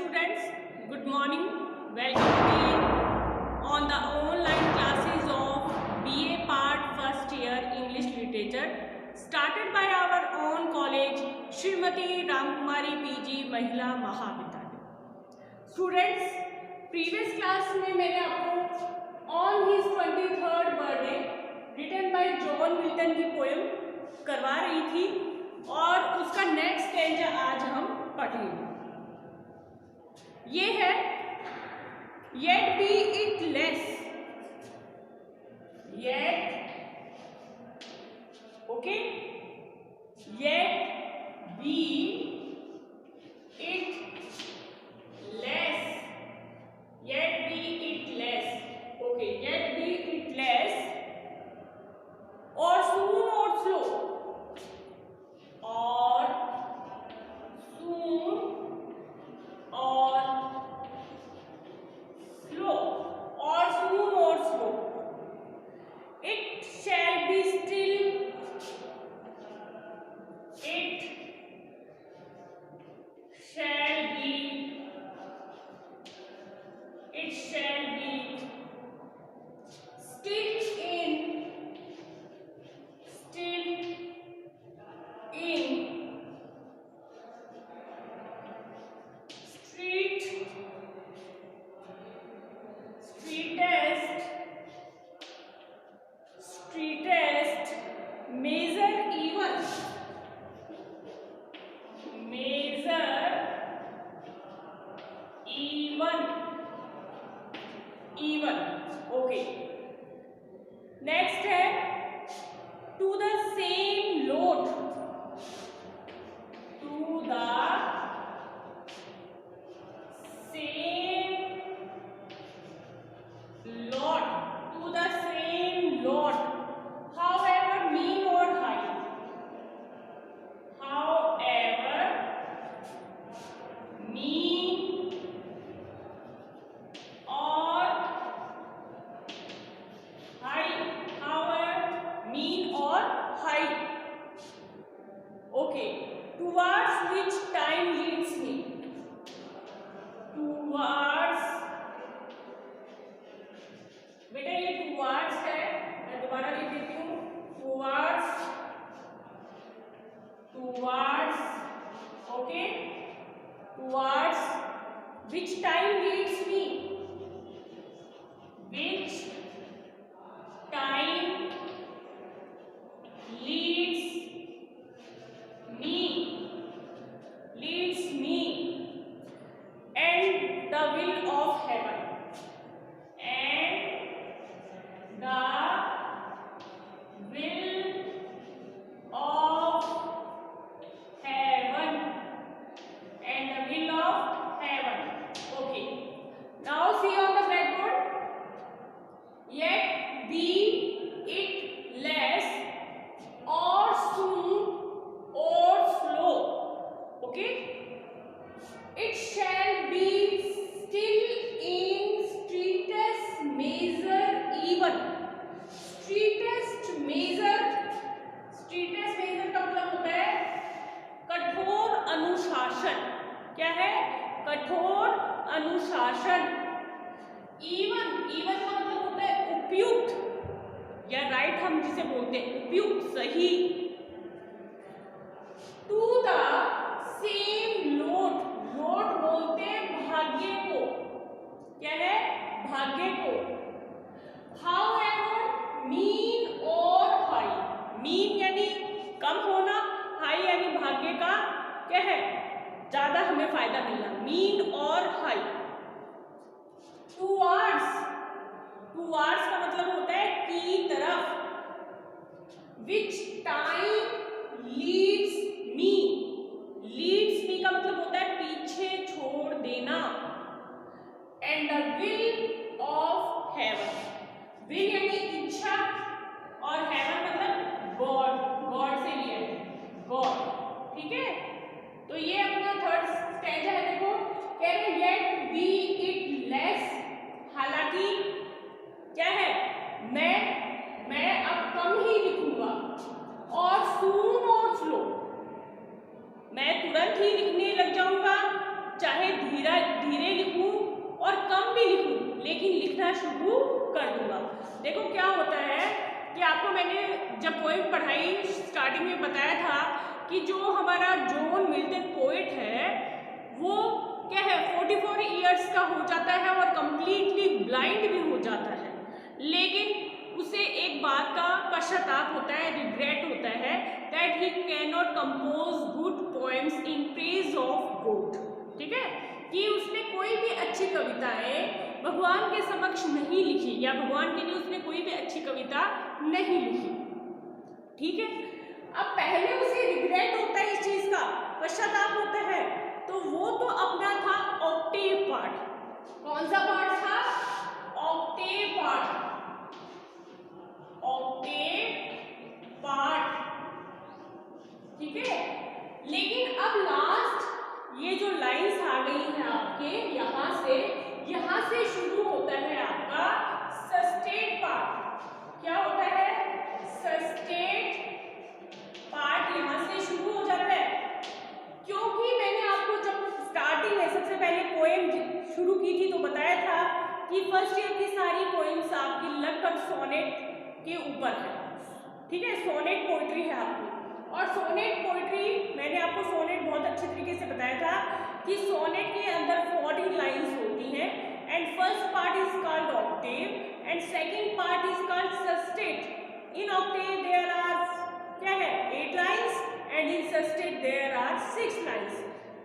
students, good morning. Welcome again on the online classes of BA Part First Year English Literature started by our own college Srimati Ramkumari PG महिला महाविद्यालय। Students, previous class में मैंने आपको on his 23rd birthday written by John Milton की poem करवा रही थी और उसका नेक्स्ट स्टेंजा आज हम पढ़ेंगे। ये है yet be it less, yet okay, yet be it less, yet be it less, okay, yet be it less, or soon or slow, or soon or slow, or soon or slow, it shall be still, it shall be, it shall be still in, still in street, streetest, streetest, measure even, measure even, even, okay. Next है to the same load, to the same lot, to the same lot, however mean or high, however mean or high, however mean or high, okay, towards which time leads me, towards, बेटा ये towards है, मैं दोबारा लिख देती हूँ, towards, towards, okay, towards which time leads me, which time leads me, leads me, and the will of heaven, and the will of heaven, and the will of heaven, okay. Now see on the blackboard, yet be it less, or soon or slow, okay, it shall be still in streetest measure even, streetest measure, streetest measure का मतलब होता है कठोर अनुशासन, क्या है, कठोर अनुशासन, even, even का मतलब होता है उपयुक्त या राइट, हम जिसे बोलते हैं उपयुक्त, सही, to the same load, load बोलते हैं भाग्य को, क्या है, भाग्य को, however mean और हाई, मीन यानी कम होना, हाई यानी भाग्य का क्या है, ज्यादा हमें फायदा मिलना, मीन और हाई, टूवर्ड्स, टूवर्ड्स का मतलब होता है की तरफ, which time leads me, leads me का मतलब होता है पीछे छोड़ देना, and the will of heaven, will यानी इच्छा और heaven मतलब गॉड, गॉड से लिया है, गॉड, ठीक है। तो ये अपना थर्ड स्टेंजा है, देखो कह रहे yet be it less, हालांकि क्या है, मैं अब कम ही लिखूंगा, और soon और slow, मैं तुरंत ही लिखने लग जाऊंगा चाहे धीरे धीरे लिखूं और कम भी लिखूं, लेकिन लिखना शुरू कर दूंगा। देखो क्या होता है कि आपको मैंने जब पोएम पढ़ाई स्टार्टिंग में बताया था कि जो हमारा जॉन मिल्टन पोएट है वो क्या है 44 ईयर्स का हो जाता है और कंप्लीटली ब्लाइंड भी हो जाता है, लेकिन उसे एक बात का पश्चाताप होता है, रिग्रेट होता है that he can not compose good poems in praise of God. ठीक है, कि उसने कोई भी अच्छी कविताएं भगवान के समक्ष नहीं लिखी या भगवान के लिए उसने कोई भी अच्छी कविता नहीं लिखी। ठीक है, अब पहले उसे रिग्रेट होता है इस चीज का, पश्चाताप होता है, तो वो तो अपना था ऑक्टेव पार्ट। कौन सा पार्ट था? Octave part, Octave part. ठीक है, लेकिन अब लास्ट ये जो लाइंस आ गई हैं आपके यहाँ से शुरू होता है आपका सस्टेट पार्ट। क्या होता है? सस्टेट पार्ट यहाँ से शुरू हो जाता है, क्योंकि मैंने आपको जब स्टार्टिंग में सबसे पहले पोएम शुरू की थी तो बताया था कि फर्स्ट ईयर की सारी पोएम्स आपकी लगभग सोनेट के ऊपर है। ठीक है, सोनेट पोइट्री है आपकी, और सोनेट पोइट्री मैंने आपको सोनेट बहुत अच्छे तरीके से बताया था कि सोनेट के अंदर 40 लाइंस होती हैं and first part is called octave and second part is called sestet. In octave there are क्या है 8 lines and in sestet there are 6 lines.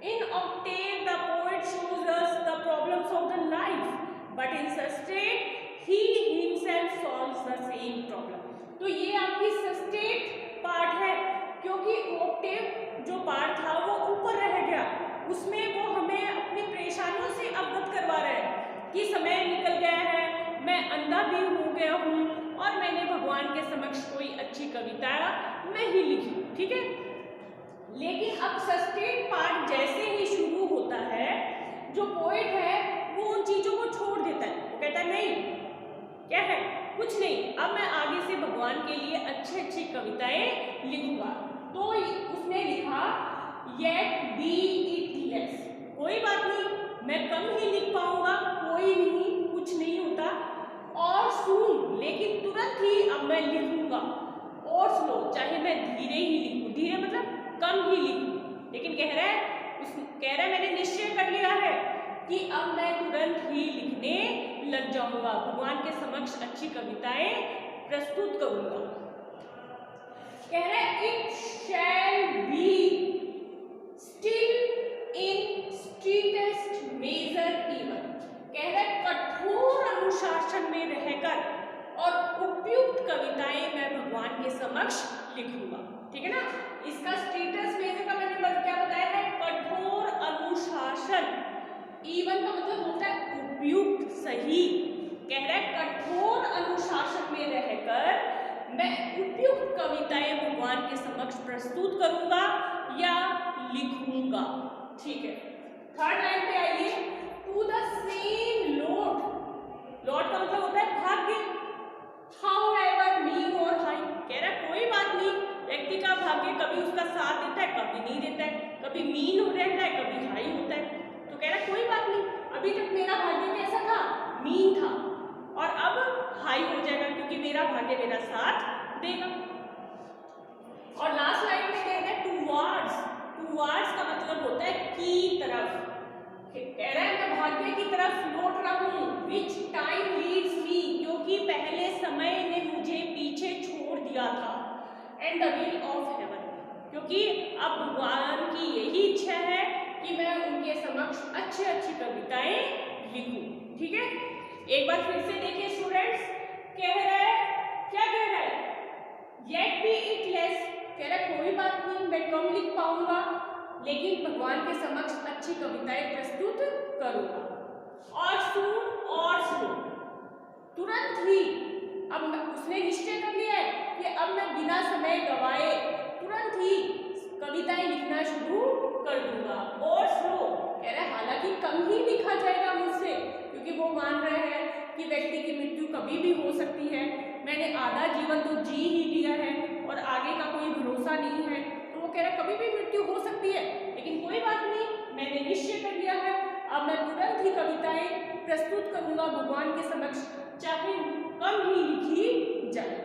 In octave the poet shows us the problems of the life, but in sestet he himself solves the same problem. तो ये आपकी सस्टेट part है, क्योंकि Octave जो part था वो ऊपर रह गया, उसमें वो हमें अपनी परेशानियों से अवगत करवा रहा है कि समय निकल गया है, मैं अंधा भी हो गया हूँ और मैंने भगवान के समक्ष कोई अच्छी कविता नहीं लिखी। ठीक है, लेकिन अब सस्टेट पार्ट जैसे ही शुरू होता है, जो पोएट है वो उन चीजों को छोड़ देता है, वो कहता है नहीं, क्या है, कुछ नहीं, अब मैं आगे से भगवान के लिए अच्छी अच्छी कविताएं लिखूंगा। तो उसने लिखा येट बी इट लेस, कोई बात नहीं, मैं कम ही लिख पाऊंगा, कोई नहीं, कुछ नहीं होता, और सून, लेकिन तुरंत ही अब मैं लिखूंगा, और स्लो, चाहे मैं धीरे ही लिखूं, धीरे मतलब कम ही लिखूं, लेकिन कह रहा है मैंने निश्चय कर लिया है कि अब मैं तुरंत ही लिखने लग जाऊंगा, भगवान के समक्ष अच्छी कविताएं प्रस्तुत करूंगा। कह रहा है it shall be still in strictest measure even, कह रहा है कठोर अनुशासन में रहकर और उपयुक्त कविताएं मैं भगवान के समक्ष लिखूंगा। ठीक है ना, इसका स्टेटस मेजर का मैंने क्या बताया है? कठोर अनुशासन। इवन का मतलब होता है उपयुक्त, सही। कह रहा है कठोर अनुशासन में रहकर मैं उपयुक्त कविताएं भगवान के समक्ष प्रस्तुत करूंगा या लिखूंगा। ठीक है, थर्ड लाइन पे आइए, to the same lord. Lord का मतलब होता है भाग्य। हाउएवर मीन और हाई, कह रहा है कोई बात नहीं, व्यक्ति का भाग्य कभी उसका साथ देता है, कभी नहीं देता है, कभी मीन हो रहता है, कभी हाई होता है। तो कह रहा है कोई बात नहीं, अभी तक मेरा भाग्य कैसा था? मीन था, और अब हाई हो जाएगा क्योंकि मेरा भाग्य मेरा साथ देगा। और लास्ट लाइन में कह रहा है टूवर्ड्स। टूवर्ड्स का मतलब होता है की तरफ। कह रहा है मैं भाग्य की तरफ लौट रहा हूँ, विच टाइम लीड्स मी, क्योंकि पहले समय ने मुझे पीछे छोड़ दिया था, and the will of haven, क्योंकि अब भगवान की यही इच्छा है कि मैं उनके समक्ष अच्छी अच्छी कविताएं लिखूं। ठीक है, एक बार फिर से देखिए स्टूडेंट्स, कह रहा है, क्या कह रहा है? येट बी इट लेस, कह रहा है कोई बात नहीं, मैं कम लिख पाऊंगा, लेकिन भगवान के समक्ष अच्छी कविताएं प्रस्तुत करूंगा। और सुन और सुनो, तुरंत ही अब उसने निश्चय कर लिया है कि अब मैं बिना समय गवाए तुरंत ही कविताएं लिखना शुरू कर दूंगा। और स्लो, कह रहा है हालांकि कम ही लिखा जाएगा मुझसे, क्योंकि वो मान रहे हैं कि व्यक्ति की मृत्यु कभी भी हो सकती है, मैंने आधा जीवन तो जी ही लिया है और आगे का कोई भरोसा नहीं है, तो वो कह रहा है कभी भी मृत्यु हो सकती है, लेकिन कोई बात नहीं, मैंने निश्चय कर लिया है, अब मैं तुरंत ही कविताएं प्रस्तुत करूंगा भगवान के समक्ष, चाहे कम ही लिखी जाए।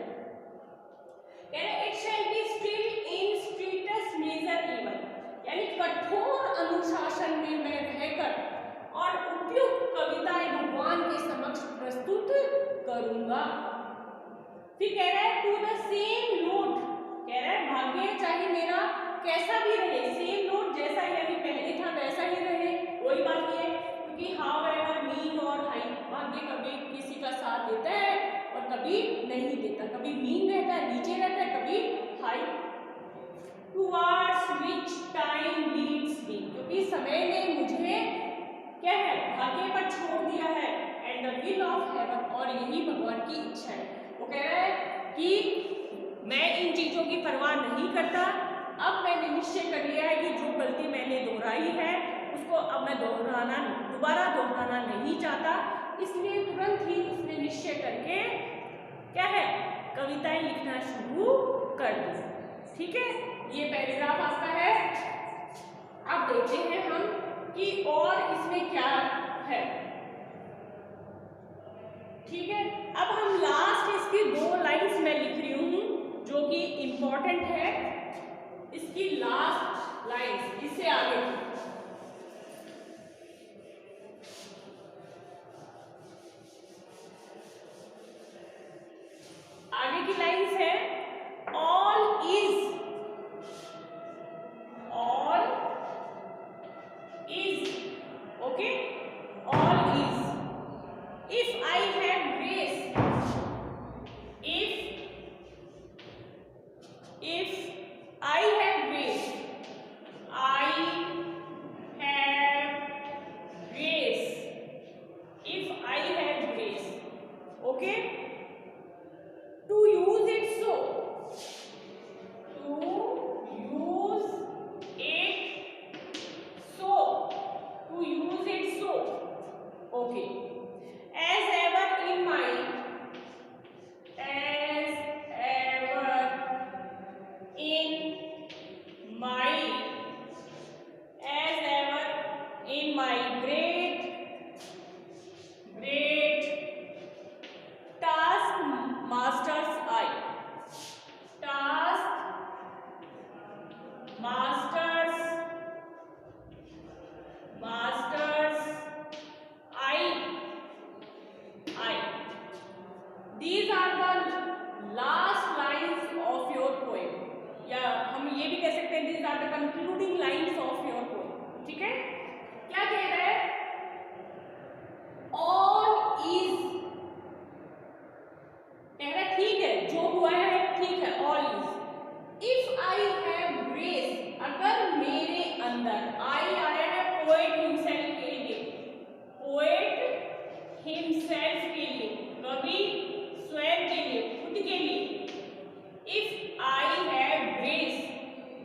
It shall be still in strictest measure even, यानी कठोर अनुशासन में मैं रहकर और उपयुक्त कविताएं भगवान के समक्ष प्रस्तुत करूंगा। फिर कह रहा है टू द सेम नोट, कह रहा है भाग्य चाहे मेरा कैसा भी रहे, सेम नोट जैसा यानी पहले था वैसा ही रहे, कोई बात नहीं है, क्योंकि हाउ एवर मीन और हाई, भाग्य कभी किसी का साथ देता है और कभी नहीं देता, कभी मीन रहता है नीचे रहता है, कभी high. Towards which time leads me, क्योंकि समय ने मुझे क्या है भाग्य पर छोड़ दिया है, and the will of haven, और यही भगवान की इच्छा है। वो कह रहा है कि मैं इन चीजों की परवाह नहीं करता, अब मैंने निश्चय कर लिया है कि जो गलती मैंने दोहराई है उसको अब मैं दोबारा दोहराना नहीं चाहता, इसलिए तुरंत ही उसने निश्चय करके क्या है कविताएं लिखना शुरू कर दी। ठीक है, ये पैराग्राफ आपका है। अब देखते हैं हम कि और इसमें क्या है। ठीक है, अब हम लास्ट इसकी 2 लाइन्स मैं लिख रही हूं जो कि इंपॉर्टेंट है, इसकी लास्ट लाइन्स, इससे आगे की लाइन्स है all is okay, all is if I have grace, if I have grace, I have grace, if I have grace, okay, to use it so, to use it so, to use it so, okay, as ever in my, great task masters I, these are the last lines of your poem, या हम ये भी कह सकते हैं these are the concluding lines of your poem। ठीक है, क्या कह रहा है all is, कह रहा है ठीक है जो हुआ है ठीक है, all is, if I have grace, अगर मेरे अंदर, I आया है पोएट हिमसेल्फ के लिए, पोएट हिमसेल्फ के लिए, कवि स्वयं के लिए, खुद के लिए, if I have grace,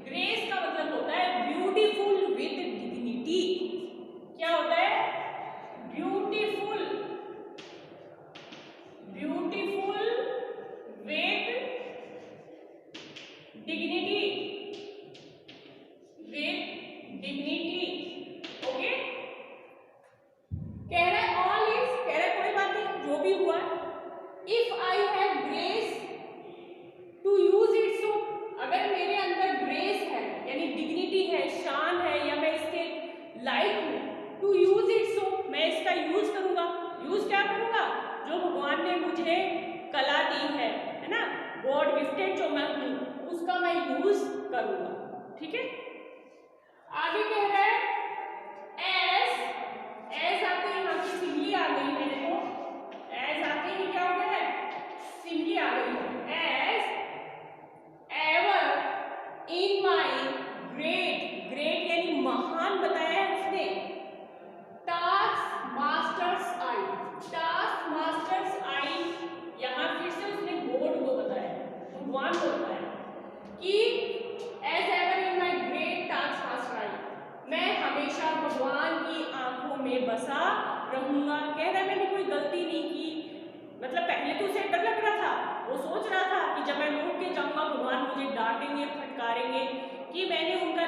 grace का मतलब होता है ब्यूटीफुल विद डिग्निटी, क्या होता है ब्यूटीफुल विद डिग्निटी, ओके। कह रहा है ऑल इज, कह रहा है कोई बात नहीं जो भी हुआ, if I have grace to use it so, अगर मेरे अंदर ग्रेस है यानी डिग्निटी है, शान है, या मैं इसके लायक हूं, टू यूज इट सो, मैं इसका यूज करूंगा। यूज क्या करूंगा, जो भगवान ने मुझे कला दी है ना, गॉड गिफ्टेड जो मैं हूं, उसका मैं यूज करूंगा। ठीक है, आगे कह रहा है एज आते ही यहाँ की सिमली आ गई है, देखो एज आते ही क्या हो गया है, सिमली आ गई है, as ever in my great यानी महान बताया है उसने, टास्क मास्टर्स आई, यहाँ फिर से उसने गॉड को बताया, भगवान को बताया कि as ever in my great task master eye, मैं हमेशा भगवान की आंखों में बसा रहूंगा। कह रहा है मैंने कोई गलती नहीं की, मतलब पहले तो उसे डर लग रहा था, वो सोच रहा था कि जब मैं लौट के जाऊंगा भगवान मुझे डांटेंगे फटकारेंगे कि मैंने उनका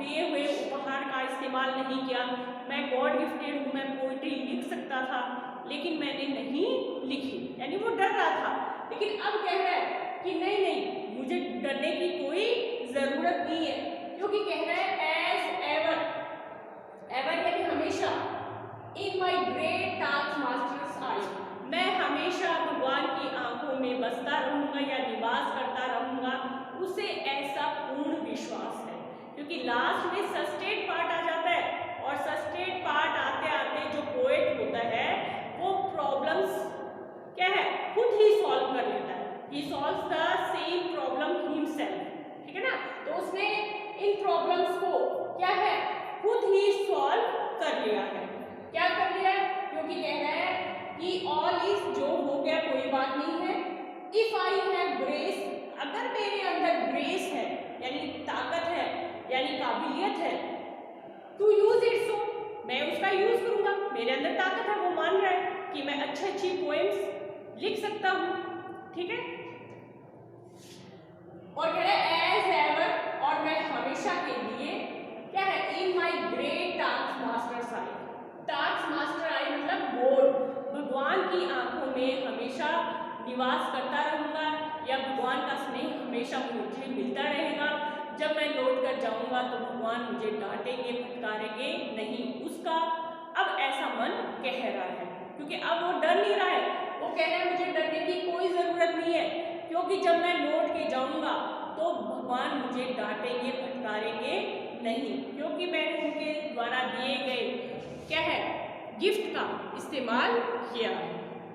दिए हुए उपहार का इस्तेमाल नहीं किया। मैं गॉड गिफ्टेड हूँ, मैं पोइट्री लिख सकता था, लेकिन मैंने नहीं लिखी, यानी वो डर रहा था। लेकिन अब कह रहा है कि नहीं नहीं, मुझे डरने की कोई जरूरत नहीं है, क्योंकि कह रहा है एज एवर, एवर यानी हमेशा, in my great task master's eye, मैं हमेशा भगवान की आंखों में बसता रहूंगा या निवास करता रहूंगा, उसे ऐसा पूर्ण विश्वास है। क्योंकि लास्ट में सस्टेट पार्ट आ जाता है, और सस्टेट पार्ट आते आते जो पोएट होता है वो प्रॉब्लम्स क्या है खुद ही सॉल्व कर लेता है। He solves the same problem himself, ठीक है ना। तो उसने इन प्रॉब्लम्स को क्या है खुद ही सॉल्व कर लिया है। क्या कर लिया है? क्योंकि कह रहा है कि ऑल इज, जो हो गया कोई बात नहीं है। इफ आई हैव ग्रेस, अगर मेरे अंदर ग्रेस है यानी ताकत है यानी काबिलियत है, टू यूज इट, सो मैं उसका यूज करूंगा। मेरे अंदर ताकत है, वो मान रहा है कि मैं अच्छी पोएम्स लिख सकता हूं, ठीक है। और कह रहा है एज एवर, और मैं हमेशा के लिए क्या है in my great task master eye, task master eye मतलब गॉड, भगवान की आंखों में हमेशा निवास करता रहूंगा, या भगवान का स्नेह हमेशा मुझे मिलता रहेगा। जब मैं लौट कर जाऊंगा तो भगवान मुझे डांटेंगे फटकारेंगे नहीं, उसका अब ऐसा मन कह रहा है, क्योंकि अब वो डर नहीं रहा है। वो कह रहा है मुझे डरने की कोई जरूरत नहीं है, क्योंकि जब मैं लौट के जाऊंगा तो भगवान मुझे डांटेंगे फटकारेंगे नहीं, क्योंकि मैंने उनके द्वारा दिए गए क्या है गिफ्ट का इस्तेमाल किया है,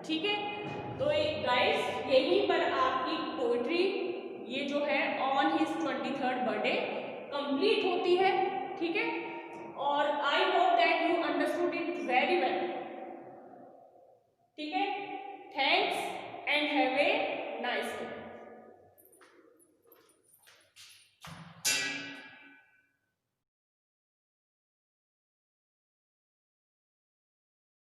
ठीक है। तो गाइस यहीं पर आपकी पोइट्री ये जो है on his 23rd birthday complete होती है, ठीक है। और I hope that you understood it very well, ठीक है। Thanks and have a nice day.